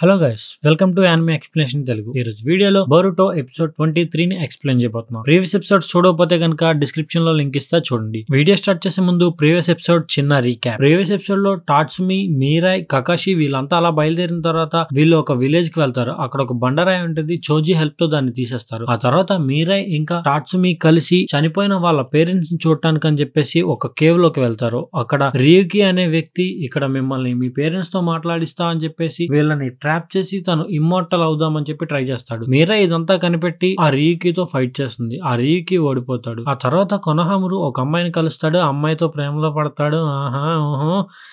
Hello guys, welcome to anime explanation Telugu. ఈ రోజు వీడియోలో బోరుటో ఎపిసోడ్ 23 ని ఎక్స్ప్లెయిన్ చేయబోతున్నాం. ప్రీవియస్ ఎపిసోడ్ చూడకపోతే కనుక డిస్క్రిప్షన్ లో లింక్ ఇస్తా చూడండి. వీడియో స్టార్ట్ చేసే ముందు ప్రీవియస్ ఎపిసోడ్ చిన్న రీక్యాప్. ప్రీవియస్ ఎపిసోడ్ లో టాట్సుమి, మీరాయ్, కకాషి వీళ్ళంతా అలా బయలుదేరిన తర్వాత వీళ్ళు ఒక విలేజ్ కి వెళ్తారు. అక్కడ ఒక బండరాయి ఉంటుంది. చోజీ హెల్ప్ తో దాన్ని తీసేస్తారు. ఆ తర్వాత మీరాయ్ ఇంకా టాట్సుమి కలిసి చనిపోయిన వాళ్ళ పేరెంట్స్ ని చూడటానికి అని చెప్పేసి ఒక కేవ్ లోకి వెళ్తారు. అక్కడ రియుకి అనే వ్యక్తి ఇక్కడ మిమ్మల్ని మీ పేరెంట్స్ తో మాట్లాడిస్తా అని చెప్పేసి వీళ్ళని ట్రాప్ చేసి తను ఇమ్మోర్టల్ అవుదామని చెప్పి ట్రై చేస్తాడు. మీరా ఇదంతా కనిపెట్టి ఆ రియుకితో ఫైట్ చేస్తుంది. ఆ రియుకి ఓడిపోతాడు. ఆ తర్వాత కొనహామురు ఒక అమ్మాయిని కలుస్తాడు. ఆ అమ్మాయితో ప్రేమలో పడతాడు.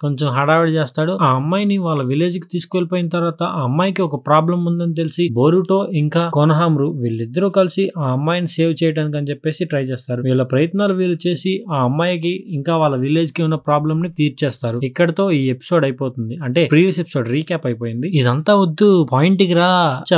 కొంచెం హడావిడి చేస్తాడు. ఆ అమ్మాయిని వాళ్ళ విలేజ్ కి తీసుకెళ్లిపోయిన తర్వాత ఆ అమ్మాయికి ఒక ప్రాబ్లం ఉందని తెలిసి బోరుటో ఇంకా కొనహామురు వీళ్ళిద్దరూ కలిసి ఆ అమ్మాయిని సేవ్ చేయడానికి అని చెప్పేసి ట్రై చేస్తారు. వీళ్ళ ప్రయత్నాలు వీళ్ళు చేసి ఆ అమ్మాయికి ఇంకా వాళ్ళ విలేజ్ కి ఉన్న ప్రాబ్లం ని తీర్చేస్తారు. ఇక్కడతో ఈ ఎపిసోడ్ అయిపోతుంది. అంటే ప్రీవియస్ ఎపిసోడ్ రీక్యాప్ అయిపోయింది. ఇదంతా వద్దు, పాయింట్ కి రా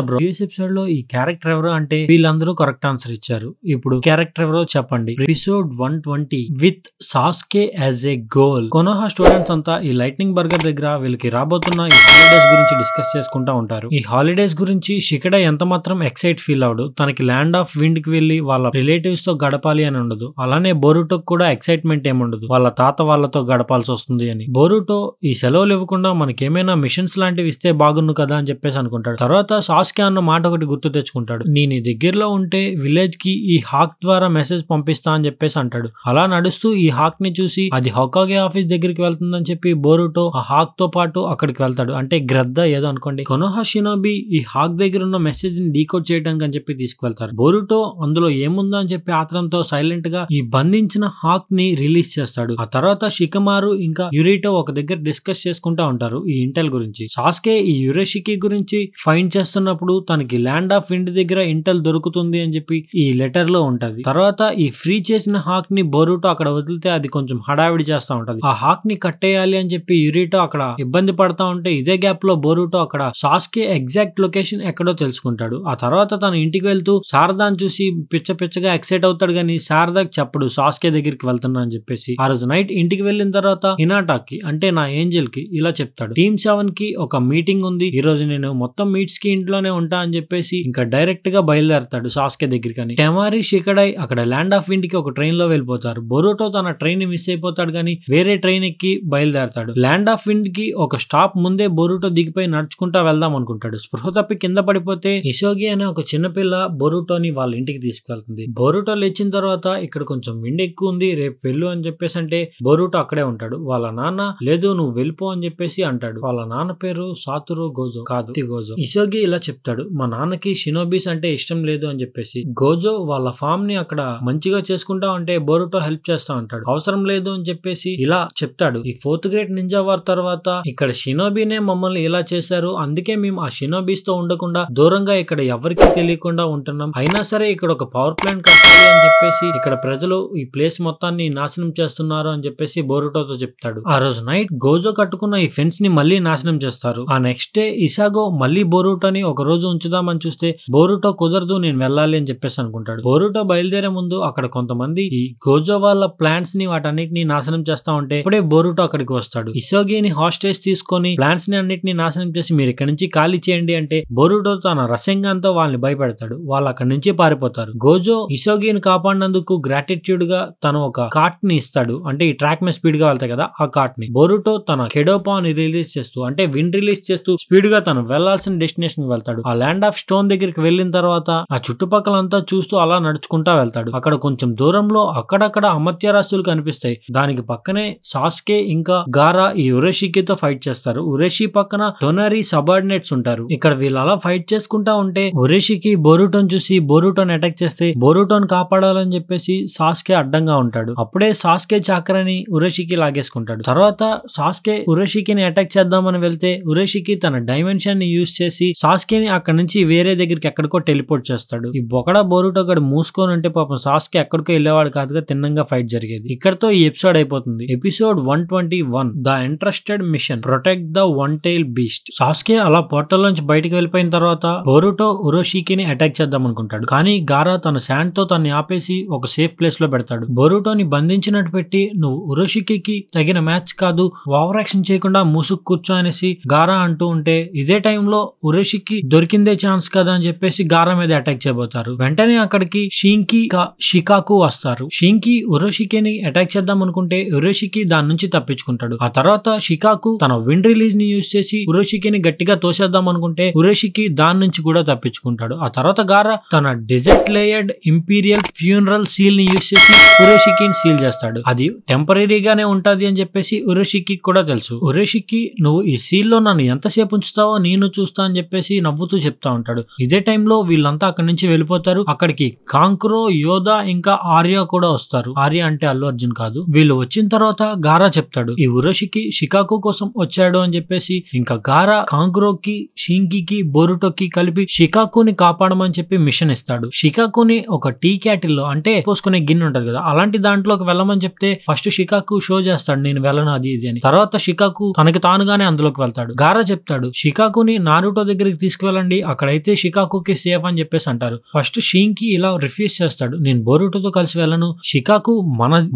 బ్రో. ప్రీవియస్ ఎపిసోడ్ లో ఈ క్యారెక్టర్ ఎవరు అంటే వీళ్ళందరూ కరెక్ట్ ఆన్సర్ ఇచ్చారు. ఇప్పుడు క్యారెక్టర్ ఎవరో చెప్పండి. Episode 120 with Sasuke as a goal. Konoha students అంతా ఈ లైట్నింగ్ బర్గర్ దగ్గర వీళ్ళకి రాబోతున్న ఈ హాలిడేస్ గురించి డిస్కస్ చేసుకుంటా ఉంటారు. ఈ హాలిడేస్ గురించి షికడా ఎంత మాత్రం ఎక్సైట్ ఫీల్ అవడు. తనకి ల్యాండ్ ఆఫ్ విండ్ కి వెళ్లి వాళ్ళ రిలేటివ్స్ తో గడపాలి అని ఉండదు. అలానే బోరుటోకి కూడా ఎక్సైట్మెంట్ ఏముండదు, వాళ్ళ తాత వాళ్ళతో గడపాల్సి వస్తుంది అని. బోరుటో ఈ సెలవులు ఇవ్వకుండా మనకేమైనా మిషన్స్ లాంటివి ఇస్తే బాగున్ను కదా అని చెప్పేసి అనుకుంటాడు. తర్వాత సాస్కే అన్న మాట ఒకటి గుర్తు తెచ్చుకుంటాడు. నేను దగ్గరలో ఉంటే విలేజ్ కి ఈ హాక్ ద్వారా మెసేజ్ పంపిస్తా అని చెప్పేసి అంటాడు. అలా నడుస్తూ ఈ హాక్ ని చూసి అది హొకాగే ఆఫీస్ దగ్గరికి వెళ్తుందని చెప్పి బోరుటో ఆ హాక్ తో పాటు అక్కడికి వెళ్తాడు. అంటే గ్రద్ద ఏదో అనుకోండి. కొనోహా షినోబి ఈ హాక్ దగ్గర ఉన్న మెసేజ్ ని డీకోడ్ చేయడానికి అని చెప్పి తీసుకువెళ్తారు. బోరుటో అందులో ఏముందో అని చెప్పి ఆత్రంతో సైలెంట్ గా ఈ బంధించిన హాక్ ని రిలీజ్ చేస్తాడు. ఆ తర్వాత షికమారు ఇంకా యురిటో ఒక దగ్గర డిస్కస్ చేసుకుంటా ఉంటారు ఈ ఇంటెల్ గురించి. సాస్కే ఈ యురేషికి గురించి ఫైండ్ చేస్తున్నప్పుడు తనకి ల్యాండ్ ఆఫ్ విండ్ దగ్గర ఇంటెల్ దొరుకుతుంది అని చెప్పి ఈ లెటర్ లో ఉంటది. తర్వాత ఈ ఫ్రీ చేసిన హాక్ ని బోరుటో అక్కడ వదిలితే అది కొంచెం హడావిడి చేస్తా ఉంటది. ఆ హాక్ ని కట్టేయాలి అని చెప్పి యురిటో అక్కడ ఇబ్బంది పడతా ఉంటే ఇదే గ్యాప్ లో బోరుటో అక్కడ సాస్కే ఎగ్జాక్ట్ లొకేషన్ ఎక్కడో తెలుసుకుంటాడు. ఆ తర్వాత తన ఇంటికి వెళ్తూ శారదాని చూసి పిచ్చగా ఎక్సైట్ అవుతాడు. కానీ శారదాకి చెప్పడు సాస్కే దగ్గరికి వెళ్తున్నా అని చెప్పేసి. ఆ రోజు నైట్ ఇంటికి వెళ్ళిన తర్వాత హినాటాకి అంటే నా ఏంజెల్ కి ఇలా చెప్తాడు. టీమ్ 7 కి ఒక మీటింగ్ ఉంది. ఈ రోజు నేను మొత్తం మీట్స్ కి ఇంట్లోనే ఉంటా అని చెప్పేసి ఇంకా డైరెక్ట్ గా బయలుదేరతాడు సాస్కే దగ్గరికి. టెమారి షికడై అక్కడ ల్యాండ్ ఆఫ్ విండ్ కి ఒక ట్రైన్ లో వెళ్ళిపోతారు. బోరుటో తన ట్రైన్ ని మిస్ అయిపోతాడు కానీ వేరే ట్రైన్ ఎక్కి బయలుదేరతాడు. ల్యాండ్ ఆఫ్ విండ్ కి ఒక స్టాప్ ముందే బోరుటో దిగిపోయి నడుచుకుంటా వెళ్దాం అనుకుంటాడు. స్పృహ తప్పి కింద పడిపోతే ఇసోగి అనే ఒక చిన్నపిల్ల బోరుటోని వాళ్ళ ఇంటికి తీసుకెళ్తుంది. బోరుటో లేచిన తర్వాత ఇక్కడ కొంచెం విండ్ ఎక్కువ ఉంది, రేపు వెళ్ళు అని చెప్పేసి అంటే బోరుటో అక్కడే ఉంటాడు. వాళ్ళ నాన్న లేదు నువ్వు వెళ్ళిపో అని చెప్పేసి అంటాడు. వాళ్ళ నాన్న పేరు సాతురో గోజో కాదు గోజో. ఇసోగి ఇలా చెప్తాడు, మా నాన్నకి షినోబీస్ అంటే ఇష్టం లేదు అని చెప్పేసి. గోజో వాళ్ళ ఫామ్ ని అక్కడ మంచిగా చేసుకుంటా ఉంటే బోరుటో హెల్ప్ చేస్తా ఉంటాడు. అవసరం లేదు అని చెప్పేసి ఇలా చెప్తాడు. ఈ 4th గ్రేడ్ నింజా వార్ తర్వాత ఇక్కడ షినోబీనే మమ్మల్ని ఇలా చేశారు, అందుకే మేము ఆ షినోబీస్ తో ఉండకుండా దూరంగా ఇక్కడ ఎవరికి తెలియకుండా ఉంటున్నాం. అయినా సరే ఇక్కడ ఒక పవర్ ప్లాంట్ కట్టాలి అని చెప్పేసి ఇక్కడ ప్రజలు ఈ ప్లేస్ మొత్తాన్ని నాశనం చేస్తున్నారు అని చెప్పేసి బోరుటోతో చెప్తాడు. ఆ రోజు నైట్ గోజో కట్టుకున్న ఈ ఫెన్స్ ని మళ్ళీ నాశనం చేస్తారు. ఆ నెక్స్ట్ డే ఇసాగో మళ్ళీ బోరుటోని ఒక రోజు ఉంచుదామని చూస్తే బోరుటో కుదరదు, నేను వెళ్ళాలి అని చెప్పేసి అనుకుంటాడు. బోరుటో బయలుదేరే ముందు అక్కడ కొంతమంది ఈ గోజో వాళ్ళ ప్లాంట్స్ ని వాటన్నిటిని నాశనం చేస్తా ఉంటే ఇప్పుడే బోరుటో అక్కడికి వస్తాడు. ఇసోగిని హాస్టేజ్ తీసుకొని ప్లాంట్స్ ని అన్నిటిని నాశనం చేసి మీరు ఇక్కడ నుంచి ఖాళీ చేయండి అంటే బోరుటో తన రసంగంతో వాళ్ళని భయపెడతాడు. వాళ్ళు అక్కడి నుంచి పారిపోతారు. గోజో ఇసోగిని కాపాడినందుకు గ్రాటిట్యూడ్ గా తను ఒక కార్ట్ ని ఇస్తాడు. అంటే ఈ ట్రాక్ మీద స్పీడ్ గా వెళ్తాయి కదా ఆ కార్ట్ ని. బోరుటో తన కెడోపా ని రిలీజ్ చేస్తూ అంటే విండ్ రిలీజ్ చేస్తూ స్పీడ్ గా తను వెళ్లాల్సిన డెస్టినేషన్ వెళ్తాడు. ఆ ల్యాండ్ ఆఫ్ స్టోన్ దగ్గరికి వెళ్ళిన తర్వాత ఆ చుట్టుపక్కలంతా చూస్తూ అలా నడుచుకుంటా వెళ్తాడు. అక్కడ కొంచెం దూరంలో అక్కడక్కడ అమత్యరాస్తులు కనిపిస్తాయి. దానికి పక్కనే సాస్కే ఇంకా గారా ఈ ఉరేషికితో ఫైట్ చేస్తారు. ఉరేషి పక్కన టొనరీ సబార్డినేట్స్ ఉంటారు. ఇక్కడ వీళ్ళు అలా ఫైట్ చేసుకుంటా ఉంటే ఉరేషికి బోరుటోని చూసి బోరుటోని అటాక్ చేస్తే బోరుటోని కాపాడాలని చెప్పేసి సాస్కే అడ్డంగా ఉంటాడు. అప్పుడే సాస్కే చాక్రాని ఉరేషికి లాగేసుకుంటాడు. తర్వాత సాస్కే ఉరేషికిని అటాక్ చేద్దామని వెళ్తే ఉరేషికి తన డైమెన్షన్ ని యూజ్ చేసి సాస్కేని అక్కడ నుంచి వేరే దగ్గరికి ఎక్కడికో టెలిపోర్ట్ చేస్తాడు. ఈ బొకడా బోరుటో గడు మూసుకొని ఉంటే పాపం సాస్కే ఎక్కడికో వెళ్ళేవాడు కాదుగా, తిన్నంగా ఫైట్ జరిగేది. ఇక్కడతో ఈ ఎపిసోడ్ అయిపోతుంది. Episode 121 the interested mission protect the one tail beast. Sasuke అలా పోర్టల్ నుంచి బయటకు వెళ్ళిపోయిన తర్వాత బోరుటో ఉరోషికిని అటాక్ చేద్దాం అనుకుంటాడు. కానీ గారా తన శాండ్ తో తన్ని ఆపేసి ఒక సేఫ్ ప్లేస్ లో పెడతాడు. బోరుటోని బంధించినట్టు పెట్టి నువ్వు ఉరోషికి తగిన మ్యాచ్ కాదు, ఓవర్ యాక్షన్ చేయకుండా మూసుకు కూర్చో అనేసి గారా అంటూ ఉంటే ఇదే టైంలో ఉరేషికి దొరికిందే ఛాన్స్ కదా అని చెప్పేసి గారా మీద అటాక్ చేయబోతారు. వెంటనే అక్కడికి షింకి షికాకు వస్తారు. షింకి ఉరోషికిని అటాక్ చేద్దాం అనుకుంటే ఉరోషికి దాని నుంచి తప్పించుకుంటాడు. ఆ తర్వాత షికాకు తన విండ్ రిలీజ్ ని యూజ్ చేసి ఉరోషికిని గట్టిగా తోసేద్దాం అనుకుంటే ఉరోషికి దాని నుంచి కూడా తప్పించుకుంటాడు. ఆ తర్వాత గారా తన desert layered imperial funeral seal ని యూజ్ చేసి ఉరోషికిని సీల్ చేస్తాడు. అది టెంపరీగానే ఉంటది అని చెప్పేసి ఉరోషికి కూడా తెలుసు. ఉరోషికి నువ్వు ఈ సీల్ లో నన్ను ఎంతసేపు ఉంచుతావో నేను చూస్తా అని చెప్పేసి నవ్వుతూ చెప్తా ఉంటాడు. ఇదే టైంలో వీళ్ళంతా అక్కడి నుంచి వెళ్ళిపోతారు. అక్కడికి కాంక్రో, యోధా ఇంకా ఆర్య కూడా వస్తారు. ఆర్య అంటే అల్లు అర్జున్ కాదు. వీళ్ళు వచ్చిన తర్వాత గారా చెప్తాడు ఈ ఉరోషికి షికాకు కోసం వచ్చాడు అని చెప్పేసి. ఇంకా గారా కాంక్రోకి, షింకికి, బోరుటోకి కలిపి షికాకుని కాపాడమని చెప్పి మిషన్ ఇస్తాడు. షికాకుని ఒక టీ క్యాటిల్ లో అంటే పోసుకునే గిన్నె ఉంటది కదా అలాంటి దాంట్లోకి వెళ్ళమని చెప్తే ఫస్ట్ షికాకు షో చేస్తాడు నేను వెళ్ళను అది ఇది అని. తర్వాత షికాకు తనకి తానుగానే అందులోకి వెళ్తాడు. గారా చెప్తాడు షికాకుని నారుటో దగ్గరికి తీసుకువెళ్ళండి, అక్కడైతే షికాకుకి సేఫ్ అని చెప్పేసి అంటారు. ఫస్ట్ షింకి ఇలా రిఫ్యూజ్ చేస్తాడు, నేను బోరుటోతో కలిసి వెళ్ళను, షికాకు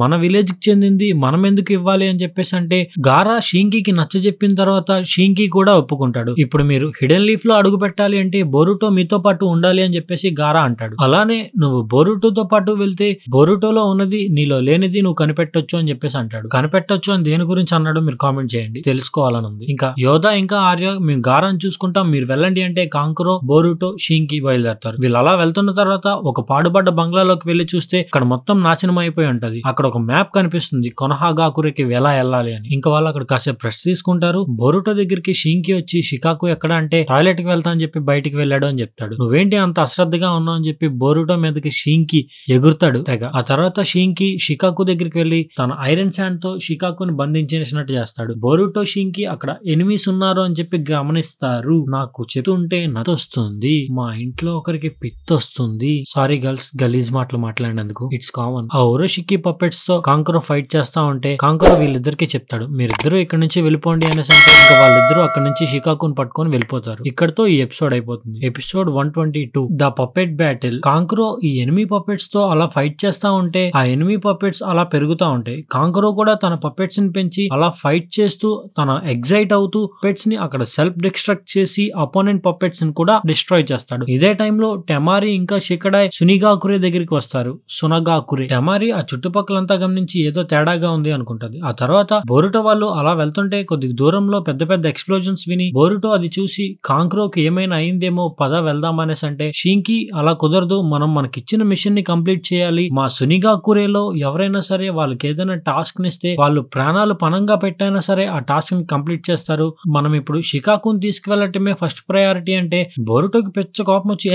మన విలేజ్ కి చెందింది, మనం ఎందుకు ఇవ్వాలి అని చెప్పేసి అంటే గారా షింకి నచ్చ చెప్పిన తర్వాత షింకి కూడా ఒప్పుకుంటాడు. ఇప్పుడు మీరు హిడెన్ లీఫ్ లో అడుగు పెట్టాలి అంటే బోరుటో మీతో పాటు ఉండాలి అని చెప్పేసి గారా అంటాడు. అలానే నువ్వు బోరుటోతో పాటు వెళ్తే బోరుటోలో ఉన్నది నీలో లేనిది నువ్వు కనిపెట్టొచ్చు అని చెప్పేసి అంటాడు. కనిపెట్టొచ్చు అని దేని గురించి అన్నాడు మీరు కామెంట్ చేయండి, తెలుసుకోవాలని ఉంది. ఇంకా యోధా ఇంకా ఆర్య మేము గారాన్ని చూసుకుంటాం మీరు వెళ్ళండి అంటే కాంక్రో, బోరుటో, షింకి బయలుదేరతారు. వీళ్ళు అలా వెళ్తున్న తర్వాత ఒక పాడుబడ్డ బంగ్లాలోకి వెళ్లి చూస్తే అక్కడ మొత్తం నాశనం అయిపోయి ఉంటది. అక్కడ ఒక మ్యాప్ కనిపిస్తుంది కొనహాగాకురికి ఎలా వెళ్ళాలి అని. ఇంకా వాళ్ళు అక్కడ కాసేపు రెస్ట్ తీసుకుంటారు. బోరుటో దగ్గరికి షింకి వచ్చి షికాకు ఎక్కడ అంటే టాయిలెట్ కి వెళ్తా అని చెప్పి బయటికి వెళ్ళాడు అని చెప్తాడు. నువ్వేంటి అంత అశ్రద్ధగా ఉన్నావు అని చెప్పి బోరుటో మీదకి షింకి ఎగురుతాడు తెగ. ఆ తర్వాత షింకి షికాకు దగ్గరికి వెళ్లి తన ఐరన్ శాండ్ తో షికాకుని బంధించేసినట్టు చేస్తాడు. బోరుటో షింకి అక్కడ ఎనిమీస్ ఉన్నారు అని చెప్పి గమనిస్తారు. నాకు చెప్తుంటే నతొస్తుంది, మా ఇంట్లో ఒకరికి పిత్తొస్తుంది. సారీ గర్ల్స్ గలీజ్ మాటలు మాట్లాడినందుకు, ఇట్స్ కామన్. ఆ ఉరోషికి పప్పెట్స్ తో కాంక్రో ఫైట్ చేస్తా ఉంటే కాంక్రో వీళ్ళిద్దరికి చెప్తాడు మీరిద్దరు ఇక్కడ నుంచి వెళ్ళిపోండి అనేసి అంటే ఇంకా వాళ్ళిద్దరూ అక్కడ నుంచి షికాకుని పట్టుకొని వెళ్ళిపోతారు. ఇక్కడతో ఈ ఎపిసోడ్ అయిపోతుంది. Episode 122 the puppet battle. Kankuro ఈ ఎనిమీ పప్పెట్స్ తో అలా ఫైట్ చేస్తా ఉంటే ఆ ఎనిమీ పప్పెట్స్ అలా పెరుగుతా ఉంటాయి. కాంక్రో కూడా తన పప్పెట్స్ ని పెంచి అలా ఫైట్ చేస్తూ తన ఎగ్జైట్ అవుతూ పప్పెట్స్ ని అక్కడ సెల్ఫ్ డిస్ట్రక్ట్ చేసి అపోనెంట్ పప్పెట్స్ ని కూడా డిస్ట్రాయ్ చేస్తాడు. ఇదే టైంలో టెమారి ఇంకా షికడాయ్ సునిగాకురే దగ్గరికి వస్తారు. సునగాకురే టెమారి ఆ చుట్టుపక్కలంతా గమనించి ఏదో తేడాగా ఉంది అనుకుంటది. ఆ తర్వాత బోరుటో వాళ్ళు అలా వెళ్తుంటే కొద్ది దూరంలో పెద్ద పెద్ద ఎక్స్ప్లోజన్స్ విని బోరుటో అది చూసి కాంక్రోకి ఏమైనా అయిందేమో పద వెళ్దాం అనేసి అంటే షింకి అలా కుదరదు, మనం మనకిచ్చిన మిషన్ ని కంప్లీట్ చేయాలి, మా సునిగాకురేలో ఎవరైనా సరే వాళ్ళకి ఏదైనా టాస్క్ నిస్తే వాళ్ళు ప్రాణాలు పణంగా పెట్టైనా సరే ఆ టాస్క్ ని కంప్లీట్ చేస్తారు, మనం ఇప్పుడు షికాకుని తీసుకువెళ్ళటమే ఫస్ట్ ప్రయారిటీ అంటే బోరుటోకి పిచ్చ కోపం వచ్చి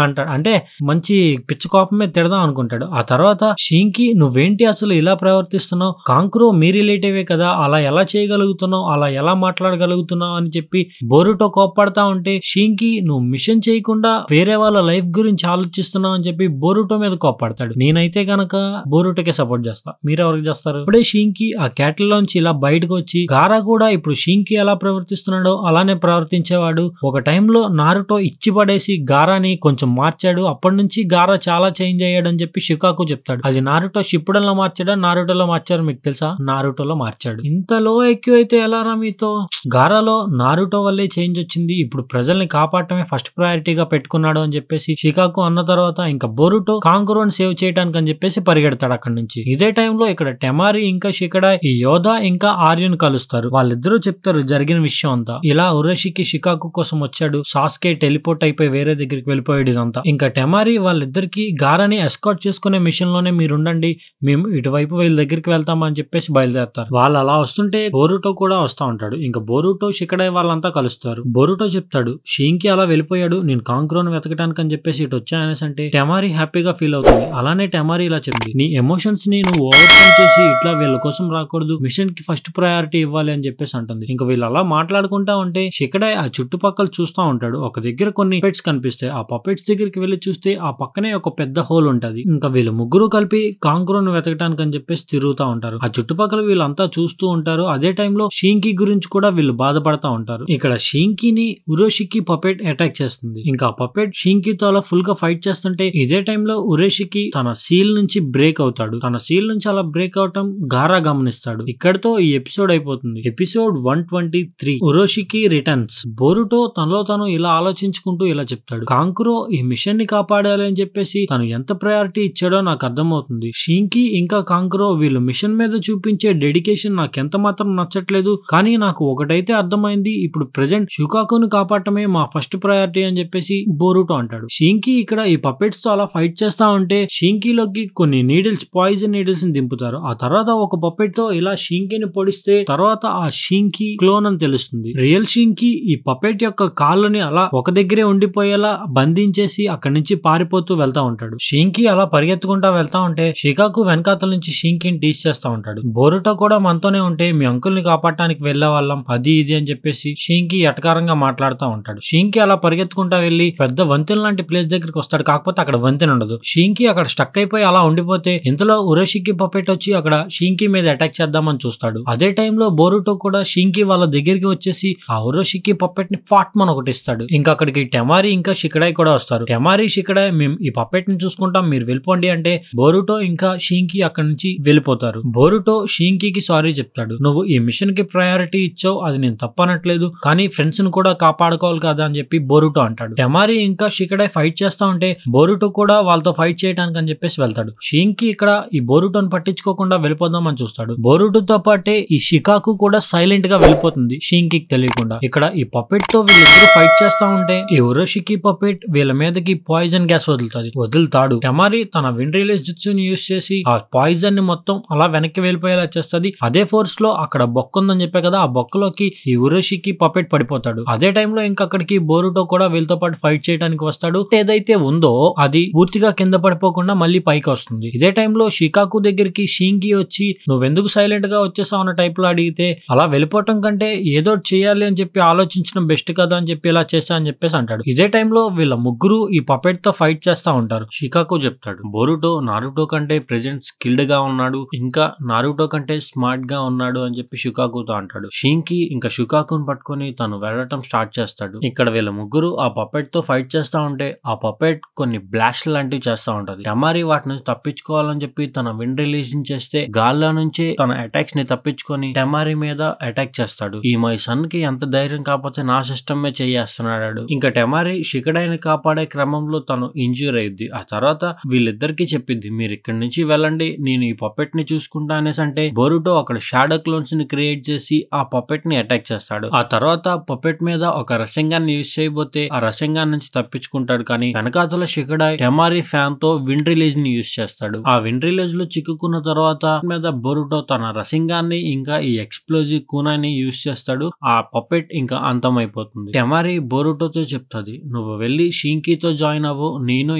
అంటాడు. అంటే మంచి పిచ్చ కోపమే తిడదాం అనుకుంటాడు. ఆ తర్వాత షింకి నువ్వేంటి అసలు ఇలా ప్రవర్తిస్తున్నావు, కాంక్రో మీ రిలేటివే కదా, అలా ఎలా చేయగలుగుతున్నావు, అలా ఎలా మాట్లాడగలుగుతున్నావు అని చెప్పి బోరుటో కోప్పడతా ఉంటే షింకి నువ్వు మిషన్ చేయకుండా వేరే వాళ్ళ లైఫ్ గురించి ఆలోచిస్తున్నావు అని చెప్పి బోరుటో మీద కోప్పడతాడు. నేనైతే గనక బోరుటోకే సపోర్ట్ చేస్తా, మీరెవరికి చేస్తారు? ఇప్పుడే షింకి ఆ క్యాటిల్ లోంచి ఇలా బయటకు వచ్చి గారా కూడా ఇప్పుడు షింకి ఎలా ప్రవర్తిస్తున్నాడో అలానే ప్రవర్తించేవాడు. ఒక టైంలో నారుటో ఇచ్చి పడేసి గారాని కొంచెం మార్చాడు, అప్పటి నుంచి గారా చాలా చేంజ్ అయ్యాడు అని చెప్పి షికాకు చెప్తాడు. అది నారుటో షిప్పుడన్లో మార్చాడా నారుటోలో మార్చారు మీకు తెలుసా? నారుటోలో మార్చాడు. ఇంత లో ఐక్యూ అయితే ఎలారా మీతో? గారాలో నారుటో వల్లే చేంజ్ వచ్చింది, ఇప్పుడు ప్రజల్ని కాపాడటమే ఫస్ట్ ప్రయారిటీగా పెట్టుకున్నాడు అని చెప్పేసి షికాకు అన్న తర్వాత ఇంకా బోరుటో కాంక్రోని సేవ్ చేయడానికి అని చెప్పేసి పరిగెడతాడు అక్కడి నుంచి. ఇదే టైంలో ఇక్కడ టెమారి ఇంకా షికడాయ్ ఈ యోధా ఇంకా ఆర్యను కలుస్తారు. వాళ్ళిద్దరూ చెప్తారు జరిగిన విషయం అంతా. ఇలా ఉరోషికి షికాకు కోసం వచ్చాడు, సాస్కే టెలిపోర్ట్ అయిపోయి వేరే దగ్గరికి వెళ్ళిపోయాడు ఇదంతా. ఇంకా టెమారి వాళ్ళిద్దరికి గారాని ఎస్కార్ట్ చేసుకునే మిషన్ లోనే మీరుండండి, మేము ఇటువైపు వీళ్ళ దగ్గరికి వెళ్తామని చెప్పేసి బయలుదేరతారు. వాళ్ళు అలా వస్తుంటే బోరుటో కూడా వస్తా ఉంటాడు. ఇంకా బోరుటో షికడాయ్ వాళ్ళంతా కలుస్తారు. బోరుటో చెప్తాడు షింకి అలా వెళ్ళిపోయాడు, నేను కాంక్రోని వెతకడానికి అని చెప్పేసి ఇటు వచ్చా అనేసి అంటే టెమారి హ్యాపీగా ఫీల్ అవుతుంది. అలానే టెమారి ఇలా చెప్పింది, నీ ఎమోషన్స్ ని నువ్వు ఓవర్కమ్ చేసి ఇట్లా వీళ్ళ కోసం రాకూడదు, మిషన్ కి ఫస్ట్ ప్రయారిటీ ఇవ్వాలి అని చెప్పేసి అంటుంది. ఇంకా వీళ్ళు అలా మాట్లాడుకుంటా ఉంటే షికడాయ్ ఆ చుట్టుపక్కల చూస్తా ఉంటాడు. ఒక దగ్గర కొన్ని పప్పెట్స్ కనిపిస్తాయి. ఆ పప్పెట్స్ దగ్గరికి వెళ్లి చూస్తే ఆ పక్కనే ఒక పెద్ద హోల్ ఉంటది. ఇంకా వీళ్ళు ముగ్గురు కలిపి కాంక్రోని వెతకడానికి అని చెప్పేసి తిరుగుతా ఉంటారు. ఆ చుట్టుపక్కల వీళ్ళంతా చూస్తూ ఉంటారు. అదే టైంలో షింకి గురించి కూడా వీళ్ళు బాధపడతా ఉంటారు. ఇక్కడ షింకిని ఉరోషికి పపెట్ అటాక్ చేస్తుంది. ఇంకా పపెట్ షింకితో అలా ఫుల్ గా ఫైట్ చేస్తుంటే ఇదే టైంలో ఉరోషికి తన సీల్ నుంచి బ్రేక్ అవుతాడు. తన సీల్ నుంచి అలా బ్రేక్ అవటం గారా గమనిస్తాడు. ఇక్కడతో ఈ ఎపిసోడ్ అయిపోతుంది. Episode 123 23 ఉరోషికి returns. బోరుటో తనలో తను ఇలా ఆలోచించుకుంటూ ఇలా చెప్తాడు, కాంకురో ఈ మిషన్ ని కాపాడాలి అని చెప్పేసి తను ఎంత ప్రయారిటీ ఇచ్చాడో నాకు అర్థమవుతుంది. షింకి ఇంకా కాంకురో వీళ్ళు మిషన్ మీద చూపించే డెడికేషన్ నాకెంత మాత్రం నచ్చట్లేదు. కానీ నాకు ఒకటైతే అర్థమైంది, ఇప్పుడు ప్రెజెంట్ షుకాకును కాపాడటమే మా ఫస్ట్ ప్రయారిటీ అని చెప్పేసి బోరుటో అంటాడు. షింకి ఇక్కడ ఈ పపెట్స్ తో అలా ఫైట్ చేస్తా ఉంటే షింకిలోకి కొన్ని నీడిల్స్, పాయిజన్ నీడిల్స్ ని దింపుతారు. ఆ తర్వాత ఒక పపెట్ తో ఇలా షింకిని పొడిస్తే తర్వాత ఆ షింకి క్లోన్ అని తెలుస్తుంది. రియల్ షింకి ఈ పపెట్ యొక్క కాళ్ళని అలా ఒక దగ్గరే ఉండిపోయేలా బంధించేసి అక్కడి నుంచి పారిపోతూ వెళ్తా ఉంటాడు. షింకి అలా పరిగెత్తుకుంటా వెళ్తా ఉంటే షికాకు వెనకాతల నుంచి షింకిని టీచ్ చేస్తా ఉంటాడు. బోరుటో కూడా మనతోనే ఉంటే మీ అంకుల్ ని కాపాడటానికి వెళ్లే వాళ్ళం, అది ఇది అని చెప్పేసి షింకి ఎటకారంగా మాట్లాడుతూ ఉంటాడు. షింకి అలా పరిగెత్తుకుంటా వెళ్లి పెద్ద వంతెన లాంటి ప్లేస్ దగ్గరికి వస్తాడు. కాకపోతే అక్కడ వంతెన ఉండదు. షింకి అక్కడ స్టక్ అయిపోయి అలా ఉండిపోతే ఇంతలో ఉరోషికి పపెట్ వచ్చి అక్కడ షింకి మీద అటాక్ చేద్దామని చూస్తాడు. అదే టైంలో బోరుటో కూడా షింకి వాళ్ళ దగ్గరికి వచ్చేసి ఆ ఉరోషికి పపెట్ ని ఫాట్ మన ఒకటి ఇస్తాడు. ఇంకా అక్కడికి టెమారి ఇంకా షికడాయ్ కూడా వస్తారు. టెమారి, షికడాయ్ మేము ఈ పపెట్ ని చూసుకుంటాం, మీరు వెళ్ళిపోండి అంటే బోరుటో ఇంకా షింకి అక్కడి నుంచి వెళ్ళిపోతారు. బోరుటో షింకి సారీ చెప్తాడు, నువ్వు ఈ మిషన్ కి ప్రయారిటీ ఇచ్చావు, అది నేను తప్పనట్లేదు, కానీ ఫ్రెండ్స్ ను కూడా కాపాడుకోవాలి కదా అని చెప్పి బోరుటో అంటాడు. టెమారి ఇంకా షికడాయ్ ఫైట్ చేస్తా ఉంటే బోరుటో కూడా వాళ్ళతో ఫైట్ చేయడానికి అని చెప్పేసి వెళ్తాడు. షింకి ఇక్కడ ఈ బోరుటోని పట్టించుకోకుండా వెళ్ళిపోదాం అని చూస్తాడు. బోరుటోతో పాటే ఈ షికాకు కూడా సైలెంట్ గా వెళ్ళిపోతుంది షింకి తెలియకుండా. ఇక్కడ ఈ పపెట్ తో వీళ్ళిద్దరు ఫైట్ చేస్తా ఉంటే ఈ ఉరోషికి పపెట్ వీళ్ళ మీదకి పాయిజన్ గ్యాస్ వదులుతాడు. టెమారి తన విండ్ రిలీజ్ జుట్సుని యూస్ చేసి ఆ పాయిజన్ ని మొత్తం అలా వెనక్కి వెళ్ళిపోయేలా చేస్తుంది. అదే ఫోర్స్ లో అక్కడ బొక్క ఉందని చెప్పే కదా, ఆ బొక్కలోకి ఈ ఉరోషికి పపెట్ పడిపోతాడు. అదే టైంలో ఇంకా అక్కడికి బోరుటో కూడా వీళ్ళతో పాటు ఫైట్ చేయడానికి వస్తాడు. ఏదైతే ఉందో అది పూర్తిగా కింద పడిపోకుండా మళ్ళీ పైకి వస్తుంది. ఇదే టైంలో షికాకు దగ్గరికి షింకి వచ్చి నువ్వెందుకు సైలెంట్ గా వచ్చేసావు అన్న టైప్ లో అడిగితే అలా వెళ్ళిపోవటం కంటే ఏదో చేయాలి అని చెప్పి ఆలోచించడం బెస్ట్ కదా అని చెప్పి ఇలా చేస్తా అని చెప్పేసి అంటాడు. ఇదే టైంలో వీళ్ళ ముగ్గురు ఈ పపెట్ తో ఫైట్ చేస్తా ఉంటారు. షికాకు చెప్తాడు, బోరుటో నారుటో కంటే ప్రెజెంట్ స్కిల్డ్ గా ఉన్నాడు, ఇంకా నారుటో కంటే స్మార్ట్ గా ఉన్నాడు అని చెప్పి షికాకుతో అంటాడు. షింకి ఇంకా షికాకుని పట్టుకొని తను వెళ్ళటం స్టార్ట్ చేస్తాడు. ఇక్కడ వీళ్ళ ముగ్గురు ఆ పపెట్ తో ఫైట్ చేస్తా ఉంటే ఆ పపెట్ కొన్ని బ్లాస్ట్ లాంటివి చేస్తా ఉంటది. టెమారి వాటి నుంచి తప్పించుకోవాలని చెప్పి తన విండ్ రిలీజ్ చేస్తే గాల్లో నుంచి తన అటాక్స్ ని తప్పించుకొని టెమారి మీద అటాక్ చేస్తాడు. ఈ మై సన్ కి ఎంత ధైర్యం కాకపోతే నా సిస్టమే చేస్తున్నాడు. ఇంకా టెమారి షికడాయిని కాపాడే క్రమంలో తను ఇంజ్యూర్ అయ్యింది. ఆ తర్వాత వీళ్ళిద్దరికి చెప్పింది, మీరు ఇక్కడి నుంచి వెళ్ళండి, నేను ఈ పపెట్ ని చూసుకుంటా అనేసి అంటే బోరుటో అక్కడ షాడో క్లోన్స్ ని క్రియేట్ చేసి ఆ పపెట్ ని అటాక్ చేస్తాడు. ఆ తర్వాత పపెట్ మీద ఒక రసంగాన్ని యూజ్ చేయబోతే ఆ రసంగాన్ని నుంచి తప్పించుకుంటాడు. కానీ వెనకాతల షికడాయ్ టెమారి ఫ్యాన్ తో విండ్ రిలీజ్ ని యూజ్ చేస్తాడు. ఆ విండ్ రిలీజ్ లో చిక్కుకున్న తర్వాత మీద బోరుటో తన రసింగాన్ని ఇంకా ఈ ఎక్స్ప్లోజివ్ కూనాని యూజ్ చేస్తాడు. ఆ పపెట్ ఇంకా అంతమైపోతుంది. టెమారి బోరుటోతో చెప్తాది, నువ్వు వెళ్ళి షింకితో జాయిన్ అవ్వు, నేను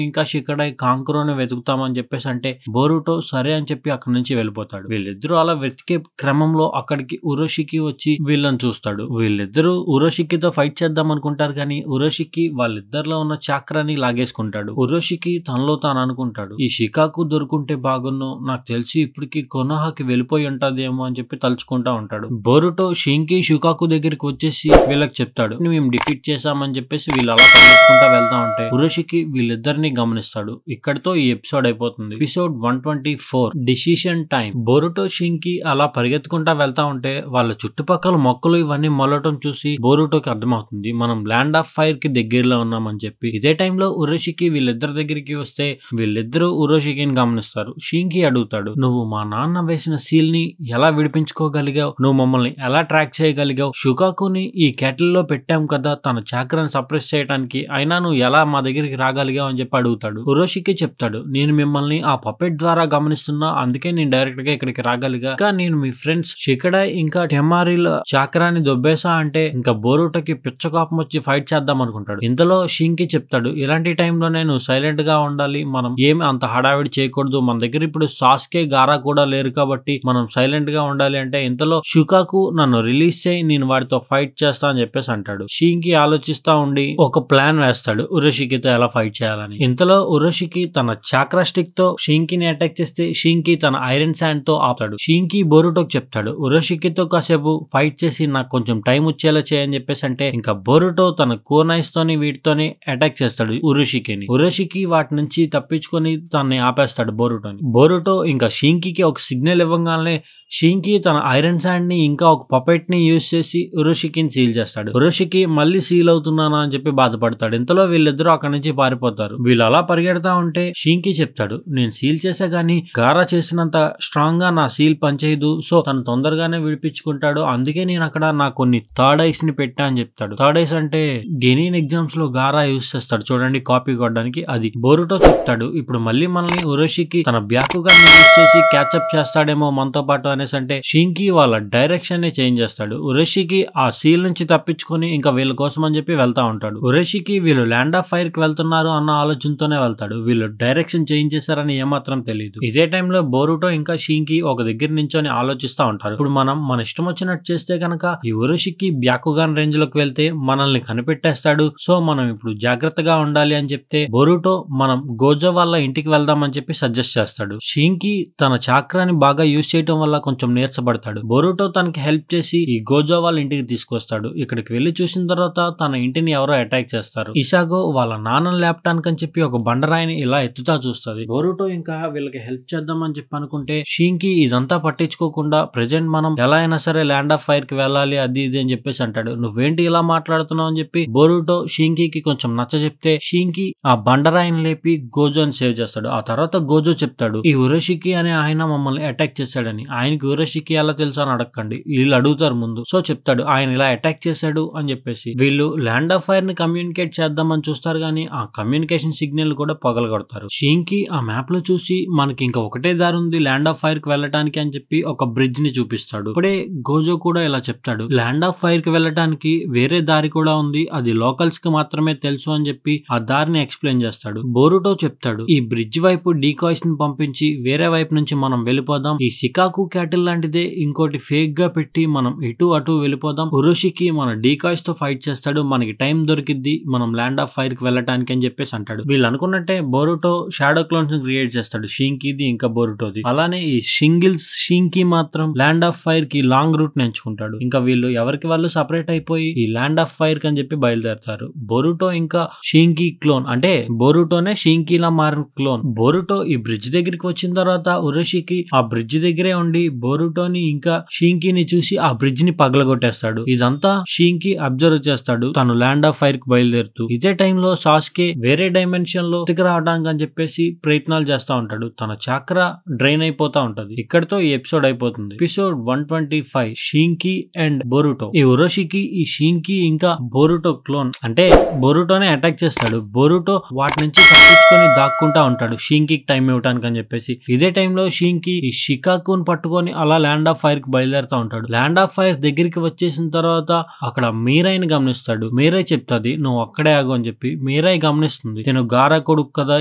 ఇంకా షికడాయ్ కాంకురోని వెతుకుతామని చెప్పేసి అంటే బోరుటో సరే అని చెప్పి అక్కడి నుంచి వెళ్ళిపోతాడు. వీళ్ళిద్దరూ అలా వెతికే క్రమంలో అక్కడికి ఉరోషికి వచ్చి వీళ్ళని చూస్తాడు. వీళ్ళిద్దరూ ఉరోషికితో ఫైట్ చేద్దాం అనుకుంటారు కానీ ఉరోషికి వాళ్ళిద్దరిలో ఉన్న చాక్రాని లాగేసుకుంటాడు. ఉరోషికి తనలో తాను అనుకుంటాడు, ఈ షికాకు దొరుకుంటే బాగున్ను, నాకు తెలిసి ఇప్పటికి కొనోహాకి వెళ్ళిపోయి ఉంటదేమో అని చెప్పి తలుచుకుంటా ఉంటాడు. బోరుటో షింకి షికాకు దగ్గరికి వచ్చేసి వీళ్ళకి చెప్తాడు, మేము డిఫీట్ చేసామని చెప్పేసి వీళ్ళు అలా పరిగెత్తుకుంటా వెళ్తా ఉంటే ఉరోషికి వీళ్ళిద్దరిని గమనిస్తాడు. ఇక్కడితో ఈ ఎపిసోడ్ అయిపోతుంది. Episode 124 decision time. బోరుటో షింకి అలా పరిగెత్తుకుంటా వెళ్తా ఉంటే వాళ్ళ చుట్టుపక్కల మొక్కలు ఇవన్నీ మొల్లటం చూసి బోరుటోకి అర్థమవుతుంది, మనం ల్యాండ్ ఆఫ్ ఫైర్ కి దగ్గరలో ఉన్నామని చెప్పి. ఇదే టైంలో ఉరోషికి వీళ్ళిద్దరి దగ్గరికి వస్తే వీళ్ళిద్దరూ ఉరోషికిని గమనిస్తారు. షింకి అడుగుతాడు, నువ్వు మా నాన్న వేసిన సీల్ ని ఎలా విడిపించుకోగలిగావు, నువ్వు మమ్మల్ని ఎలా ట్రాక్ చేయగలిగావు, షుకాకుని ఈ క్యాటిల్ లో పెట్టాం కదా తన చాక్రాన్ని సప్రెస్ చేయడానికి, అయినా నువ్వు ఎలా మా దగ్గరికి రాగలిగావు అని చెప్పి అడుగుతాడు. ఉరోషికి చెప్తాడు, నేను మిమ్మల్ని ఆ పపెట్ ద్వారా గమనిస్తున్నా, అందుకే నేను డైరెక్ట్ గా ఇక్కడికి రాగలిగా, నేను మీ ఫ్రెండ్స్ షికడాయ్ ఇంకా టెమారిల చాక్రాన్ని దొబ్బేసా అంటే ఇంకా బోరుటోకి పిచ్చ కోపం వచ్చి ఫైట్ చేద్దాం అనుకుంటాడు. ఇంతలో షింకి చెప్తాడు, ఇలాంటి టైంలో నేను సైలెంట్ గా ఉండాలి, మనం ఏమి అంత హడావిడి చేయకూడదు, మన దగ్గర ఇప్పుడు సాస్కే గారా కూడా లేరు కాబట్టి మనం సైలెంట్ గా ఉండాలి అంటే ఇంతలో షుకాకు నన్ను రిలీజ్ చేయి, నేను వాడితో ఫైట్ చేస్తా అని చెప్పేసి అంటాడు. షింకి ఆలోచిస్తా ఉండి ఒక ప్లాన్ వేస్తాడు ఉరోషికితో ఎలా ఫైట్ చేయాలని. ఇంతలో ఉరోషికి తన చాక్రా స్టిక్ తో షింకిని అటాక్ చేస్తే షింకి తన ఐరన్ శాండ్ తో ఆపుతాడు. షింకి బోరుటోకి చెప్తాడు, ఉరోషికితో కాసేపు ఫైట్ చేసి నాకు కొంచెం టైం వచ్చేలా చేయని చెప్పేసి అంటే ఇంకా బోరుటో తన కోనైస్ తోని వీటితోని అటాక్ చేస్తాడు ఉరోషికిని. ఉరోషికి వాటి నుంచి తప్పించుకొని తనని ఆపేస్తాడు బోరుటోని. బోరుటో ఇంకా షింకి ఒక సిగ్నల్ ఇవ్వగానే షింకి తన ఐరన్ శాండ్ ని ఇంకా ఒక పపెట్ ని యూజ్ చేసి ఉరోషికిని సీల్ చేస్తాడు. ఉరోషికి మళ్ళీ సీల్ అవుతున్నానా అని చెప్పి బాధపడతాడు. ఇంతలో వీళ్ళిద్దరూ అక్కడి నుంచి పారిపోతారు. వీళ్ళు అలా పరిగెడతా ఉంటే షింకి చెప్తాడు, నేను సీల్ చేసా గానీ గారా చేసినంత స్ట్రాంగ్ గా నా సీల్ పనిచేయదు, సో తను తొందరగానే విడిపించుకుంటాడు, అందుకే నేను అక్కడ నా కొన్ని థర్డ్ ఐస్ ని పెట్టా అని చెప్తాడు. థర్డ్ ఐస్ అంటే గెనిన్ ఎగ్జామ్స్ లో గారా యూజ్ చేస్తాడు చూడండి కాపీ కొట్టడానికి, అది. బోరుటో చెప్తాడు, ఇప్పుడు మళ్ళీ మనల్ని ఉరోషికి తన బ్యాకుగా యూజ్ చేసి క్యాచప్ చేస్తాడేమో మనతో పాటు అనేసి అంటే షింకి వాళ్ళ డైరెక్షన్ ని చేంజ్ చేస్తాడు. ఉరోషికి ఆ సీల్ నుంచి తప్పించుకొని ఇంకా వీళ్ళ కోసం అని చెప్పి వెళ్తా ఉంటాడు. ఉరోషికి వీళ్ళు ల్యాండ్ ఆఫ్ ఫైర్ కి వెళ్తున్నారు అన్న ఆలోచనతోనే వెళ్తాడు. వీళ్ళు డైరెక్షన్ చేంజ్ చేశారని ఏమాత్రం తెలియదు. ఇదే టైంలో బోరుటో ఇంకా షింకి ఒక దగ్గర నించొని ఆలోచిస్తా ఉంటారు. ఇప్పుడు మనం మన ఇష్టం వచ్చినట్టు చేస్తే కనుక ఈ ఉరోషికి బ్యాకుగాన్ రేంజ్ లోకి వెళ్తే మనల్ని కనిపెట్టేస్తాడు, సో మనం ఇప్పుడు జాగ్రత్తగా ఉండాలి అని చెప్తే బోరుటో మనం గోజో వాళ్ళ ఇంటికి వెళ్దామని చెప్పి సజెస్ట్ చేస్తాడు. షింకి తన చాక్రాని బాగా యూజ్ చేయడం వల్ల కొంచెం నీరసపడతాడు. బోరుటో తనకి హెల్ప్ చేసి ఈ గోజో వాళ్ళ ఇంటికి తీసుకొస్తాడు. ఇక్కడికి వెళ్లి చూసిన తర్వాత తన ఇంటిని ఎవరో అటాక్ చేస్తారు. ఇషాగో వాళ్ళ నాన్నని లేపటానికి అని చెప్పి ఒక బండరాయిని ఇలా ఎత్తుతా చూస్తుంది. బోరుటో ఇంకా వీళ్ళకి హెల్ప్ చేద్దామని చెప్పి అనుకుంటే షింకి ఇదంతా పట్టించుకోకుండా ప్రెజెంట్ మనం ఎలా అయినా సరే ల్యాండ్ ఆఫ్ ఫైర్ కి వెళ్ళాలి అది ఇది అని చెప్పేసి అంటాడు. నువ్వేంటి ఇలా మాట్లాడుతున్నావు అని చెప్పి బోరుటో షింకి కొంచెం నచ్చ చెప్తే షింకి ఆ బండరాయిని లేపి గోజోని సేవ్ చేస్తాడు. ఆ తర్వాత గోజో చెప్తాడు, ఈ ఉరోషికి అనే ఆయన మమ్మల్ని అటాక్ చేశాడని. ఆయనకి ఉరోషికి ఎలా తెలుసు అని అడగండి, వీళ్ళు అడుగుతారు ముందు. సో చెప్తాడు ఆయన ఇలా అటాక్ చేశాడు అని చెప్పేసి. వీళ్ళు ల్యాండ్ ఆఫ్ ఫైర్ ని కమ్యూనికేట్ చేద్దామని చూస్తారు గానీ ఆ కమ్యూనికేషన్ సిగ్నల్ కూడా పగలగొడతారు. షింకి ఆ మ్యాప్ లో చూసి మనకి ఇంకా ఒకటే దారి ఉంది ల్యాండ్ ఆఫ్ ఫైర్ కి వెళ్ళటానికి అని చెప్పి ఒక బ్రిడ్జ్ ని చూపిస్తాడు. ఇప్పుడే గోజో కూడా ఇలా చెప్తాడు, ల్యాండ్ ఆఫ్ ఫైర్ కి వెళ్ళటానికి వేరే దారి కూడా ఉంది, అది లోకల్స్ కి మాత్రమే తెలుసు అని చెప్పి ఆ దారిని ఎక్స్ప్లెయిన్ చేస్తాడు. బోరుటో చెప్తాడు, ఈ బ్రిడ్జ్ వైపు డీకాయ్స్ ని పంపించి వేరే వైపు నుంచి మనం వెళ్ళిపోదాం, ఈ షికాకు క్యాటిల్ లాంటిదే ఇంకోటి ఫేక్ గా పెట్టి మనం ఇటు అటు వెళ్ళిపోదాం, ఉరోషికి మన డీకాయ్స్ తో ఫైట్ చేస్తాడు, మనకి టైం దొరికిద్ది మనం ల్యాండ్ ఆఫ్ ఫైర్ కి వెళ్ళటానికి అని చెప్పేసి అంటాడు. వీళ్ళు అనుకున్నట్టే బోరుటో షాడో క్లోన్స్ ని క్రియేట్ చేస్తాడు, షింకిది ఇంకా బోరుటోది. అలానే ఈ షింకి మాత్రం ల్యాండ్ ఆఫ్ ఫైర్ కి లాంగ్ రూట్ ని ఎంచుకుంటాడు. ఇంకా వీళ్ళు ఎవరికి వాళ్ళు సపరేట్ అయిపోయి ఈ ల్యాండ్ ఆఫ్ ఫైర్ కి అని చెప్పి బయలుదేరతారు. బోరుటో ఇంకా షింకి క్లోన్ అంటే బోరుటోనే షింకిలా మారిన క్లోన్. బోరుటో ఈ బ్రిడ్జ్ దగ్గరికి వచ్చిన తర్వాత ఉరోషికి ఆ బ్రిడ్జ్ దగ్గరే ఉండి బోరుటోని ఇంకా షింకిని చూసి ఆ బ్రిడ్జ్ ని పగలగొట్టేస్తాడు. ఇదంతా షింకి అబ్జర్వ్ చేస్తాడు తను ల్యాండ్ ఆఫ్ ఫైర్ కి బయలుదేరుతూ. ఇదే టైంలో సాస్కే వేరే డైమెన్షన్ లో రావడానికి అని చెప్పేసి ప్రయత్నాలు చేస్తా ఉంటాడు. తన చాక్రా డ్రైన్ అయిపోతా ఉంటది. ఇక్కడతో ఈ ఎపిసోడ్ అయిపోతుంది. Episode 125 Shinki and Boruto. ఈ ఉరోషికి ఈ షింకి ఇంకా బోరుటో క్లోన్ అంటే బోరుటోనే అటాక్ చేస్తాడు. బోరుటో వాటి నుంచి తప్పించుకొని దాక్కుంటా ఉంటాడు షింకి టైం ఇవ్వడానికి అని చెప్పేసి. ఇదే టైంలో షింకి ఈ షికాకుని పట్టుకొని అలా ల్యాండ్ ఆఫ్ ఫైర్ కి బయలుదేరుతా ఉంటాడు. ల్యాండ్ ఆఫ్ ఫైర్ దగ్గరికి వచ్చేసిన తర్వాత అక్కడ మీరైని గమనిస్తాడు. మీరై చెప్తాది నువ్వు అక్కడే ఆగు అని చెప్పి. మీరై గమనిస్తుంది నేను గారా కొడుకు కదా